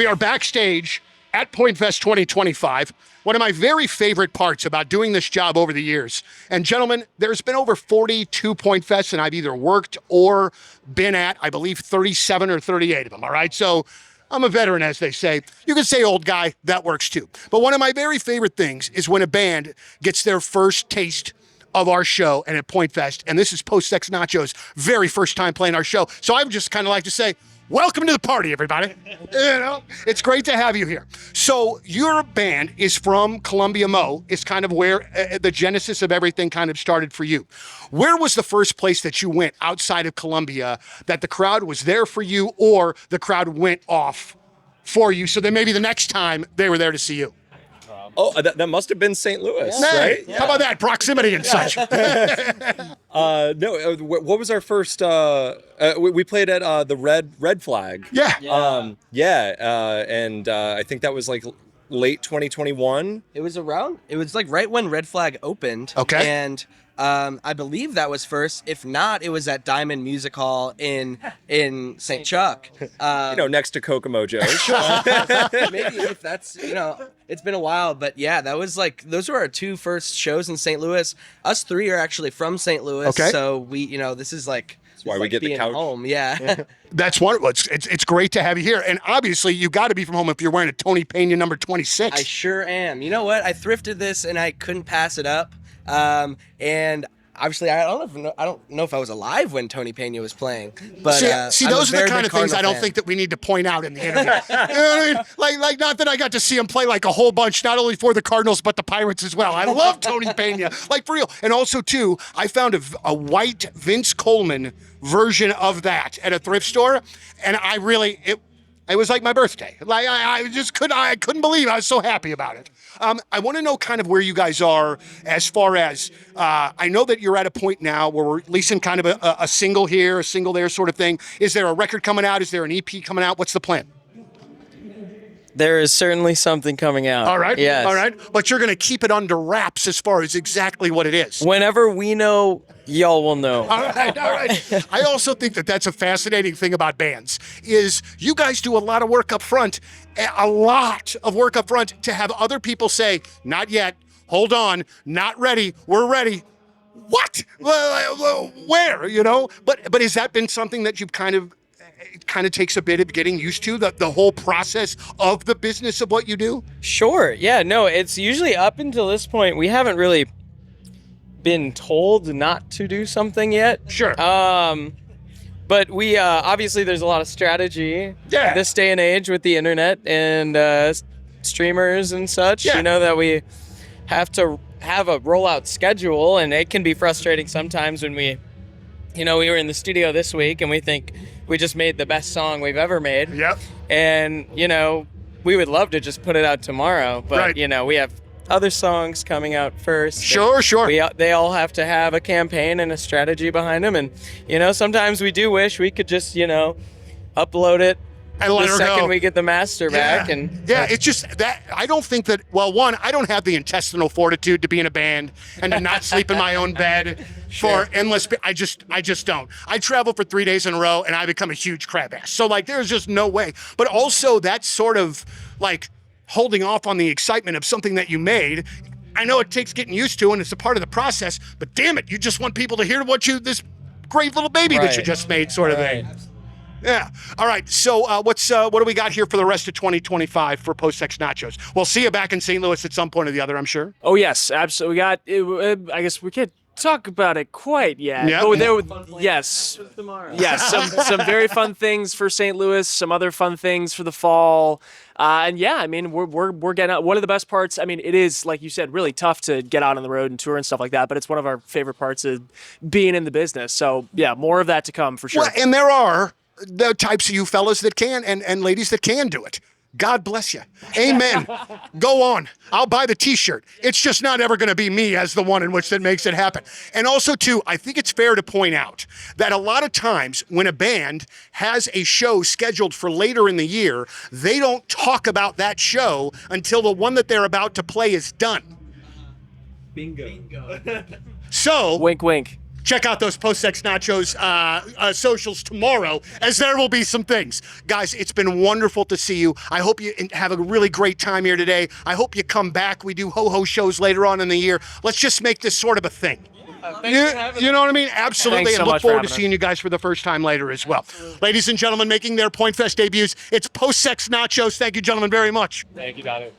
We are backstage at Pointfest 2025. One of my very favorite parts about doing this job over the years. And gentlemen, there's been over 42 Pointfests, and I've either worked or been at, I believe, 37 or 38 of them, all right? So I'm a veteran, as they say. You can say old guy, that works too. But one of my very favorite things is when a band gets their first taste of our show and at Pointfest, and this is Post Sex Nachos' very first time playing our show. So I would just kind of like to say, welcome to the party, everybody. It's great to have you here. So your band is from Columbia, Mo. It's kind of where the genesis of everything kind of started for you. Where was the first place that you went outside of Columbia that the crowd was there for you, or the crowd went off for you so that maybe the next time they were there to see you? Oh, that must have been St. Louis, Hey, right? how about that? Proximity and such. No, what was our first? We played at the Red Flag. Yeah. And I think that was like late 2021. It was like right when Red Flag opened. Okay. And I believe that was first. If not, it was at Diamond Music Hall in St. Chuck. Next to Kokomo Joe's. Maybe if that's, it's been a while, but yeah, that was like, those were our two first shows in St. Louis. Us three are actually from St. Louis. Okay. So we, this is like, That's why we get the being couch. home. Yeah. That's wonderful. It's great to have you here. And obviously, you got to be from home if you're wearing a Tony Pena number 26. I sure am. You know what? I thrifted this and I couldn't pass it up. And obviously, I don't know if I was alive when Tony Pena was playing. But see, those are the kind of things I don't think that we need to point out in the interview. You know what I mean? Like, not that I got to see him play like a whole bunch, not only for the Cardinals but the Pirates as well. I love Tony Pena, like for real. And also too, I found a white Vince Coleman version of that at a thrift store, and it was like my birthday. Like I couldn't believe it. I was so happy about it. I want to know kind of where you guys are as far as, I know that you're at a point now where we're releasing kind of a single here, a single there sort of thing. Is there a record coming out? Is there an EP coming out? What's the plan? There is certainly something coming out. All right. Yes. All right. But you're going to keep it under wraps as far as exactly what it is. Whenever we know, y'all will know. All right. I also think that that's a fascinating thing about bands is you guys do a lot of work up front, to have other people say, not yet, hold on, not ready, we're ready. What? Where? But has that been something that you've kind of takes a bit of getting used to, the whole process of the business of what you do? Sure. Yeah, no, it's usually up until this point, we haven't really been told not to do something yet. Sure. But we, obviously there's a lot of strategy this day and age with the internet and streamers and such, that we have to have a rollout schedule, and it can be frustrating sometimes when we were in the studio this week and we think we just made the best song we've ever made. Yep. And, we would love to just put it out tomorrow, but, right. We have other songs coming out first. Sure. They all have to have a campaign and a strategy behind them. And, sometimes we do wish we could just, upload it and let the her second go. we get the master back. And it's just that I don't think that, one, I don't have the intestinal fortitude to be in a band and to not sleep in my own bed for endless. I just don't. I travel for 3 days in a row and I become a huge crab ass. So there's just no way. But also that sort of holding off on the excitement of something that you made. I know it takes getting used to and it's a part of the process, but damn it, you just want people to hear this great little baby that you just made sort of thing. Yeah. All right. So what do we got here for the rest of 2025 for Post Sex Nachos? We'll see you back in St. Louis at some point or the other, I'm sure. Oh, yes. Absolutely. We got, I guess we can't talk about it quite yet. Yep. But yes, some very fun things for St. Louis, some other fun things for the fall. And yeah, I mean, we're getting out. One of the best parts, I mean, it is, like you said, really tough to get out on the road and tour and stuff like that, but it's one of our favorite parts of being in the business. So yeah, more of that to come for sure. Well, and there are the types of you fellas that can and ladies that can do it. God bless you. Amen. Go on. I'll buy the t-shirt. It's just not ever going to be me as the one in which that makes it happen. And also, too, I think it's fair to point out that a lot of times when a band has a show scheduled for later in the year, they don't talk about that show until the one that they're about to play is done. Bingo. So, Wink, wink. check out those Post Sex Nachos socials tomorrow, as there will be some things. Guys, it's been wonderful to see you. I hope you have a really great time here today. I hope you come back. We do ho-ho shows later on in the year. Let's just make this sort of a thing. You know what I mean? Absolutely. Thanks so And look much for forward to having seeing you guys for the first time later as well. Absolutely. Ladies and gentlemen, making their Pointfest debuts, it's Post Sex Nachos. Thank you, gentlemen, very much. Thank you, Donny.